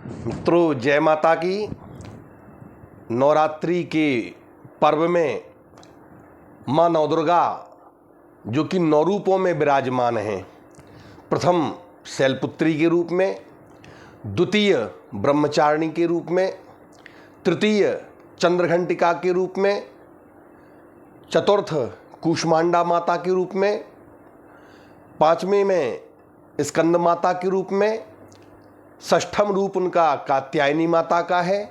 मित्रों, जय माता की। नवरात्रि के पर्व में माँ नवदुर्गा जो कि 9 रूपों में विराजमान हैं, प्रथम शैलपुत्री के रूप में, द्वितीय ब्रह्मचारिणी के रूप में, तृतीय चंद्रघंटिका के रूप में, चतुर्थ कूष्मांडा माता के रूप में, पांचवें में स्कंद माता के रूप में, षष्ठम रूप उनका कात्यायनी माता का है,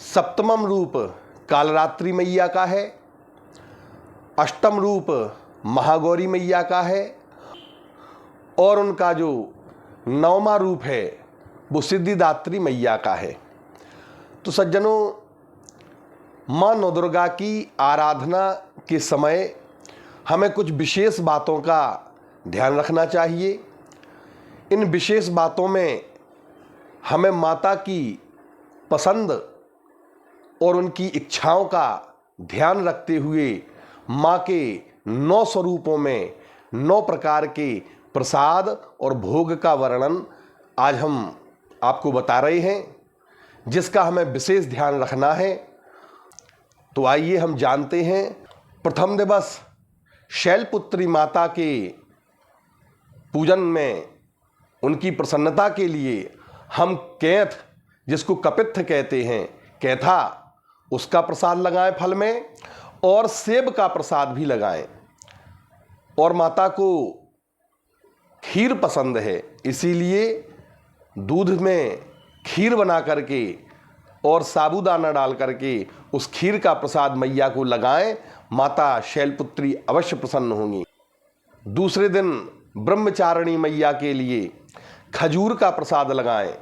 सप्तमम रूप कालरात्रि मैया का है, अष्टम रूप महागौरी मैया का है और उनका जो 9वां रूप है वो सिद्धिदात्री मैया का है। तो सज्जनों, माँ नवदुर्गा की आराधना के समय हमें कुछ विशेष बातों का ध्यान रखना चाहिए। इन विशेष बातों में हमें माता की पसंद और उनकी इच्छाओं का ध्यान रखते हुए माँ के 9 स्वरूपों में 9 प्रकार के प्रसाद और भोग का वर्णन आज हम आपको बता रहे हैं, जिसका हमें विशेष ध्यान रखना है। तो आइए हम जानते हैं। प्रथम दिवस शैलपुत्री माता के पूजन में उनकी प्रसन्नता के लिए हम कैथ, जिसको कपित्थ कहते हैं, कैथा, उसका प्रसाद लगाएं फल में, और सेब का प्रसाद भी लगाएं। और माता को खीर पसंद है, इसीलिए दूध में खीर बना करके और साबूदाना डाल करके उस खीर का प्रसाद मैया को लगाएं। माता शैलपुत्री अवश्य प्रसन्न होंगी। दूसरे दिन ब्रह्मचारिणी मैया के लिए खजूर का प्रसाद लगाएं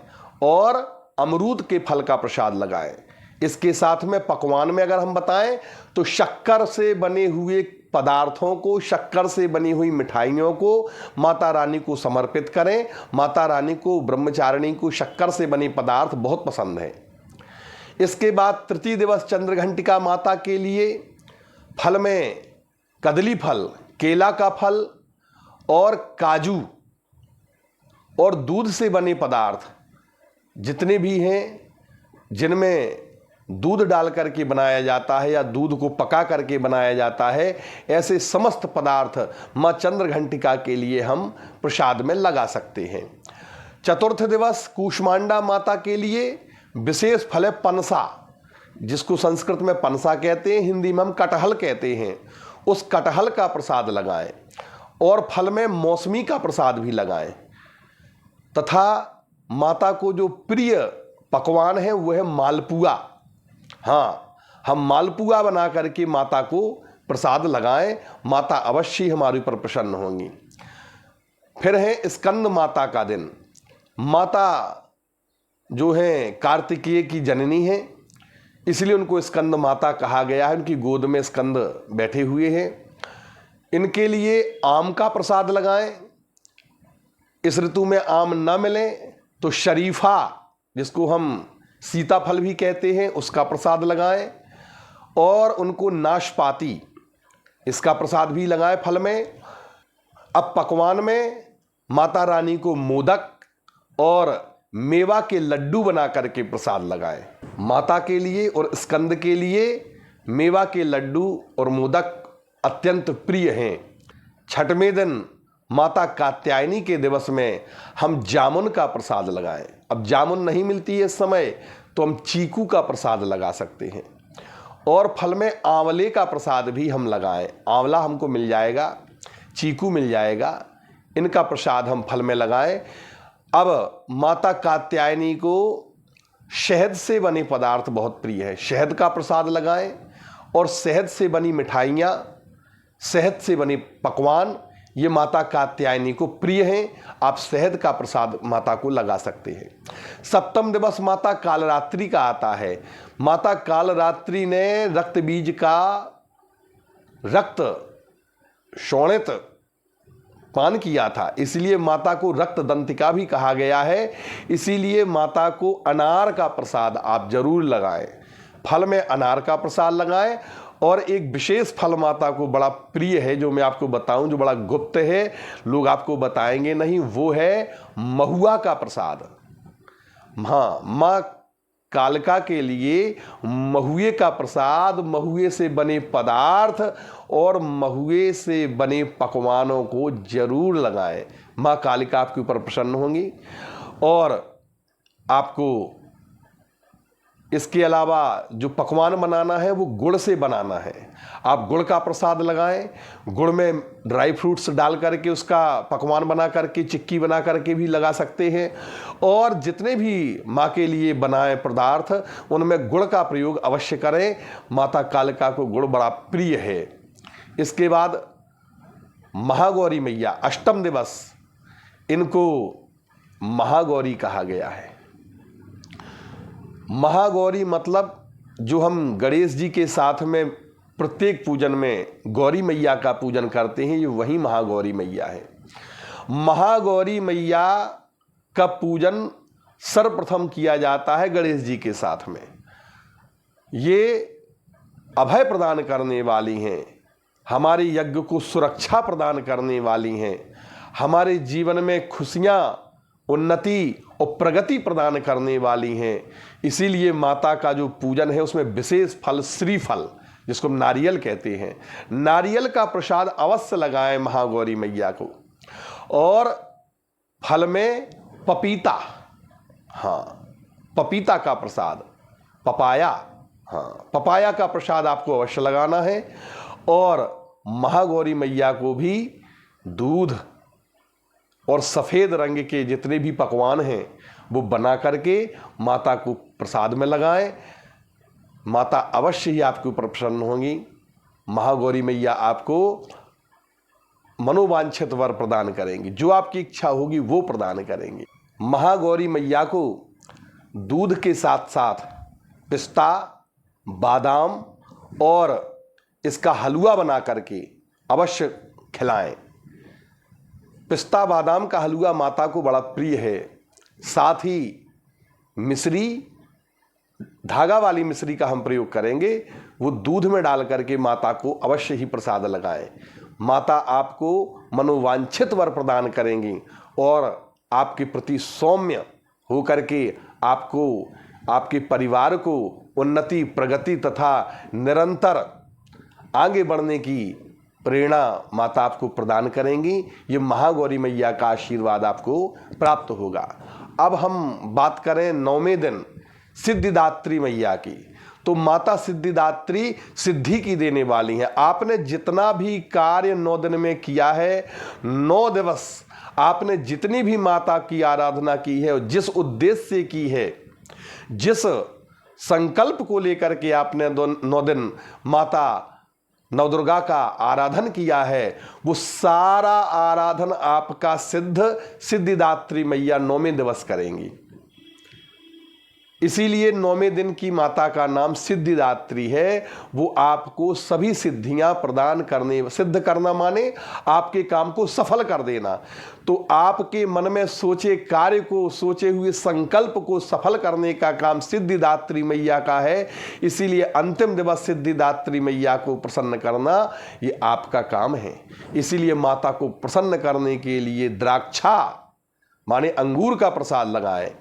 और अमरूद के फल का प्रसाद लगाएं। इसके साथ में पकवान में अगर हम बताएं तो शक्कर से बने हुए पदार्थों को, शक्कर से बनी हुई मिठाइयों को माता रानी को समर्पित करें। माता रानी को, ब्रह्मचारिणी को शक्कर से बने पदार्थ बहुत पसंद है। इसके बाद तृतीय दिवस चंद्रघंटिका माता के लिए फल में कदली फल, केला का फल और काजू और दूध से बने पदार्थ जितने भी हैं, जिनमें दूध डाल करके बनाया जाता है या दूध को पका करके बनाया जाता है, ऐसे समस्त पदार्थ माँ चंद्रघंटिका के लिए हम प्रसाद में लगा सकते हैं। चतुर्थ दिवस कूष्मांडा माता के लिए विशेष फल है पनसा, जिसको संस्कृत में पनसा कहते हैं, हिंदी में हम कटहल कहते हैं। उस कटहल का प्रसाद लगाएं और फल में मौसमी का प्रसाद भी लगाएं। तथा माता को जो प्रिय पकवान है वो है मालपुआ। हाँ, हम मालपुआ बना करके माता को प्रसाद लगाएं। माता अवश्य हमारे ऊपर प्रसन्न होंगी। फिर है स्कंद माता का दिन। माता जो है कार्तिकेय की जननी है, इसलिए उनको स्कंद माता कहा गया है। उनकी गोद में स्कंद बैठे हुए हैं। इनके लिए आम का प्रसाद लगाएं। इस ऋतु में आम न मिले तो शरीफा, जिसको हम सीताफल भी कहते हैं, उसका प्रसाद लगाएं। और उनको नाशपाती, इसका प्रसाद भी लगाएं फल में। अब पकवान में माता रानी को मोदक और मेवा के लड्डू बना करके प्रसाद लगाएं। माता के लिए और स्कंद के लिए मेवा के लड्डू और मोदक अत्यंत प्रिय हैं। छठवें दिन माता कात्यायनी के दिवस में हम जामुन का प्रसाद लगाएं। अब जामुन नहीं मिलती है इस समय, तो हम चीकू का प्रसाद लगा सकते हैं। और फल में आंवले का प्रसाद भी हम लगाएं। आंवला हमको मिल जाएगा, चीकू मिल जाएगा, इनका प्रसाद हम फल में लगाएं। अब माता कात्यायनी को शहद से बने पदार्थ बहुत प्रिय है, शहद का प्रसाद लगाएं। और शहद से बनी मिठाइयाँ, शहद से बने पकवान, ये माता कात्यायनी को प्रिय हैं। आप शहद का प्रसाद माता को लगा सकते हैं। सप्तम दिवस माता कालरात्रि का आता है। माता कालरात्रि ने रक्त बीज का रक्त शोणित पान किया था, इसलिए माता को रक्त दंतिका भी कहा गया है। इसीलिए माता को अनार का प्रसाद आप जरूर लगाएं। फल में अनार का प्रसाद लगाएं। और एक विशेष फल माता को बड़ा प्रिय है, जो मैं आपको बताऊं, जो बड़ा गुप्त है, लोग आपको बताएंगे नहीं, वो है महुआ का प्रसाद। हाँ, माँ कालिका के लिए महुए का प्रसाद, महुए से बने पदार्थ और महुए से बने पकवानों को जरूर लगाएं। माँ कालिका आपके ऊपर प्रसन्न होंगी। और आपको इसके अलावा जो पकवान बनाना है वो गुड़ से बनाना है। आप गुड़ का प्रसाद लगाएं, गुड़ में ड्राई फ्रूट्स डाल करके उसका पकवान बना करके, चिक्की बना करके भी लगा सकते हैं। और जितने भी माँ के लिए बनाए पदार्थ उनमें गुड़ का प्रयोग अवश्य करें। माता कालिका को गुड़ बड़ा प्रिय है। इसके बाद महागौरी मैया, अष्टम दिवस इनको महागौरी कहा गया है। महागौरी मतलब जो हम गणेश जी के साथ में प्रत्येक पूजन में गौरी मैया का पूजन करते हैं, ये वही महागौरी मैया है। महागौरी मैया का पूजन सर्वप्रथम किया जाता है गणेश जी के साथ में। ये अभय प्रदान करने वाली हैं, हमारे यज्ञ को सुरक्षा प्रदान करने वाली हैं, हमारे जीवन में खुशियाँ, उन्नति और प्रगति प्रदान करने वाली हैं। इसीलिए माता का जो पूजन है उसमें विशेष फल, श्रीफल जिसको नारियल कहते हैं, नारियल का प्रसाद अवश्य लगाएं महागौरी मैया को। और फल में पपीता, हाँ पपीता का प्रसाद, पपाया, हाँ पपाया का प्रसाद आपको अवश्य लगाना है। और महागौरी मैया को भी दूध और सफ़ेद रंग के जितने भी पकवान हैं वो बना करके माता को प्रसाद में लगाएं। माता अवश्य ही आपके ऊपर प्रसन्न होंगी। महागौरी मैया आपको मनोवांछित वर प्रदान करेंगी, जो आपकी इच्छा होगी वो प्रदान करेंगी। महागौरी मैया को दूध के साथ साथ पिस्ता, बादाम और इसका हलवा बना करके अवश्य खिलाएं। पिस्ता बादाम का हलवा माता को बड़ा प्रिय है। साथ ही मिश्री, धागा वाली मिश्री का हम प्रयोग करेंगे, वो दूध में डाल करके माता को अवश्य ही प्रसाद लगाएं। माता आपको मनोवांछित वर प्रदान करेंगी और आपके प्रति सौम्य हो करके आपको, आपके परिवार को उन्नति, प्रगति तथा निरंतर आगे बढ़ने की प्रेरणा माता आपको प्रदान करेंगी। ये महागौरी मैया का आशीर्वाद आपको प्राप्त होगा। अब हम बात करें 9वें दिन सिद्धिदात्री मैया की, तो माता सिद्धिदात्री सिद्धि की देने वाली हैं। आपने जितना भी कार्य 9 दिन में किया है, 9 दिवस आपने जितनी भी माता की आराधना की है और जिस उद्देश्य से की है, जिस संकल्प को लेकर के आपने 9 दिन माता नवदुर्गा का आराधन किया है, वो सारा आराधन आपका सिद्धिदात्री मैया 9वें दिवस करेंगी। इसीलिए 9वें दिन की माता का नाम सिद्धिदात्री है। वो आपको सभी सिद्धियां प्रदान करने, सिद्ध करना माने आपके काम को सफल कर देना। तो आपके मन में सोचे कार्य को, सोचे हुए संकल्प को सफल करने का काम सिद्धिदात्री मैया का है। इसीलिए अंतिम दिवस सिद्धिदात्री मैया को प्रसन्न करना ये आपका काम है। इसीलिए माता को प्रसन्न करने के लिए द्राक्षा माने अंगूर का प्रसाद लगाएं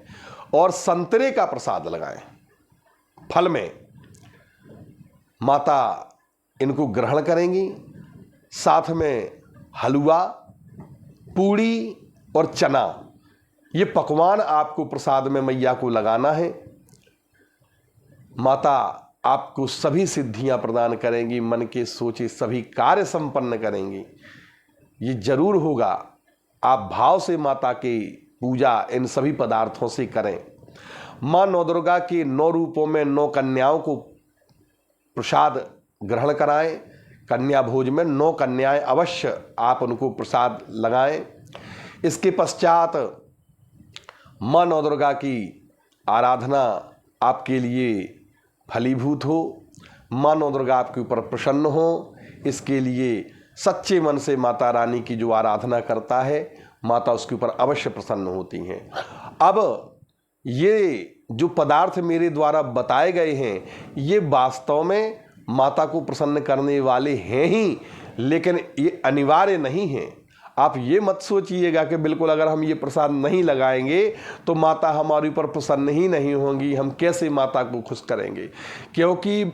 और संतरे का प्रसाद लगाएं। फल में माता इनको ग्रहण करेंगी। साथ में हलवा, पूड़ी और चना, ये पकवान आपको प्रसाद में मैया को लगाना है। माता आपको सभी सिद्धियां प्रदान करेंगी, मन के सोचे सभी कार्य संपन्न करेंगी। ये जरूर होगा, आप भाव से माता की पूजा इन सभी पदार्थों से करें। माँ नवदुर्गा के 9 रूपों में 9 कन्याओं को प्रसाद ग्रहण कराएं। कन्या भोज में 9 कन्याएं अवश्य आप उनको प्रसाद लगाएं। इसके पश्चात माँ नवदुर्गा की आराधना आपके लिए फलीभूत हो, माँ नवदुर्गा आपके ऊपर प्रसन्न हो, इसके लिए सच्चे मन से माता रानी की जो आराधना करता है, माता उसके ऊपर अवश्य प्रसन्न होती हैं। अब ये जो पदार्थ मेरे द्वारा बताए गए हैं, ये वास्तव में माता को प्रसन्न करने वाले हैं ही, लेकिन ये अनिवार्य नहीं हैं। आप ये मत सोचिएगा कि बिल्कुल अगर हम ये प्रसाद नहीं लगाएंगे तो माता हमारे ऊपर प्रसन्न ही नहीं होंगी, हम कैसे माता को खुश करेंगे। क्योंकि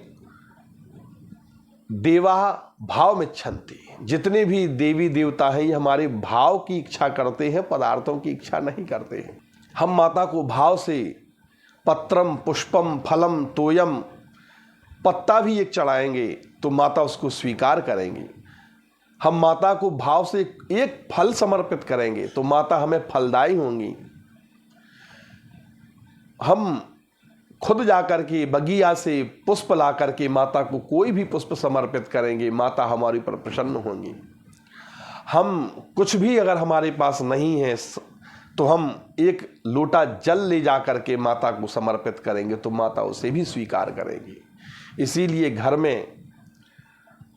देवा भाव में इच्छन्ति, जितने भी देवी देवता हैं ये हमारे भाव की इच्छा करते हैं, पदार्थों की इच्छा नहीं करते हैं। हम माता को भाव से पत्रम पुष्पम फलम तोयम, पत्ता भी एक चढ़ाएंगे तो माता उसको स्वीकार करेंगी। हम माता को भाव से एक फल समर्पित करेंगे तो माता हमें फलदायी होंगी। हम खुद जाकर के बगिया से पुष्प ला करके माता को कोई भी पुष्प समर्पित करेंगे, माता हमारे ऊपर प्रसन्न होंगी। हम कुछ भी अगर हमारे पास नहीं है तो हम एक लोटा जल ले जा करके माता को समर्पित करेंगे तो माता उसे भी स्वीकार करेगी। इसीलिए घर में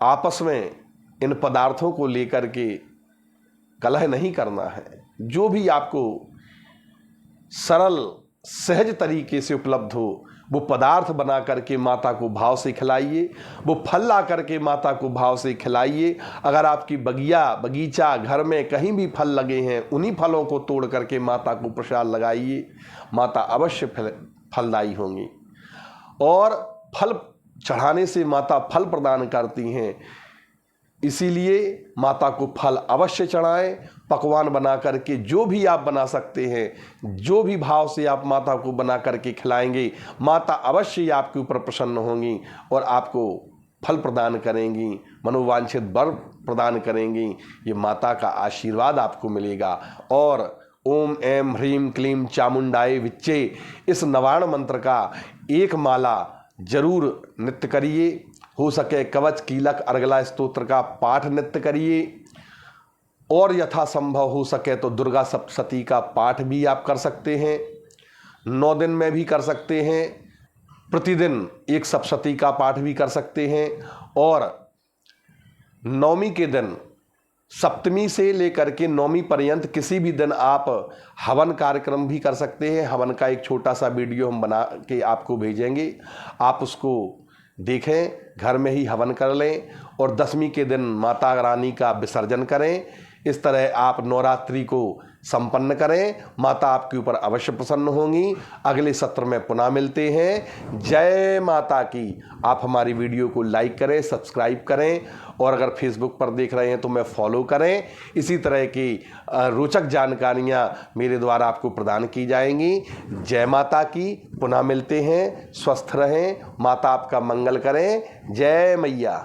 आपस में इन पदार्थों को लेकर के कलह नहीं करना है। जो भी आपको सरल सहज तरीके से उपलब्ध हो वो पदार्थ बना करके माता को भाव से खिलाइए, वो फल ला करके माता को भाव से खिलाइए। अगर आपकी बगीचा घर में कहीं भी फल लगे हैं उन्हीं फलों को तोड़ करके माता को प्रसाद लगाइए, माता अवश्य फलदायी होंगी। और फल चढ़ाने से माता फल प्रदान करती हैं, इसीलिए माता को फल अवश्य चढ़ाएं। पकवान बना करके जो भी आप बना सकते हैं, जो भी भाव से आप माता को बना करके खिलाएंगे, माता अवश्य आपके ऊपर प्रसन्न होंगी और आपको फल प्रदान करेंगी, मनोवांछित वर प्रदान करेंगी। ये माता का आशीर्वाद आपको मिलेगा। और ओम ऐं ह्रीं क्लीं चामुंडाय विच्चे इस नवार्ण मंत्र का एक माला जरूर नित्य करिए। हो सके कवच कीलक अर्गला स्तोत्र का पाठ नित्य करिए, और यथासंभव हो सके तो दुर्गा सप्तशती का पाठ भी आप कर सकते हैं। 9 दिन में भी कर सकते हैं, प्रतिदिन एक सप्तशती का पाठ भी कर सकते हैं। और नवमी के दिन, सप्तमी से लेकर के नवमी पर्यंत किसी भी दिन आप हवन कार्यक्रम भी कर सकते हैं। हवन का एक छोटा सा वीडियो हम बना के आपको भेजेंगे, आप उसको देखें, घर में ही हवन कर लें और दशमी के दिन माता रानी का विसर्जन करें। इस तरह आप नवरात्रि को संपन्न करें, माता आपके ऊपर अवश्य प्रसन्न होंगी। अगले सत्र में पुनः मिलते हैं। जय माता की। आप हमारी वीडियो को लाइक करें, सब्सक्राइब करें और अगर फेसबुक पर देख रहे हैं तो मैं फॉलो करें। इसी तरह की रोचक जानकारियां मेरे द्वारा आपको प्रदान की जाएंगी। जय माता की। पुनः मिलते हैं। स्वस्थ रहें, माता आपका मंगल करें। जय मैया।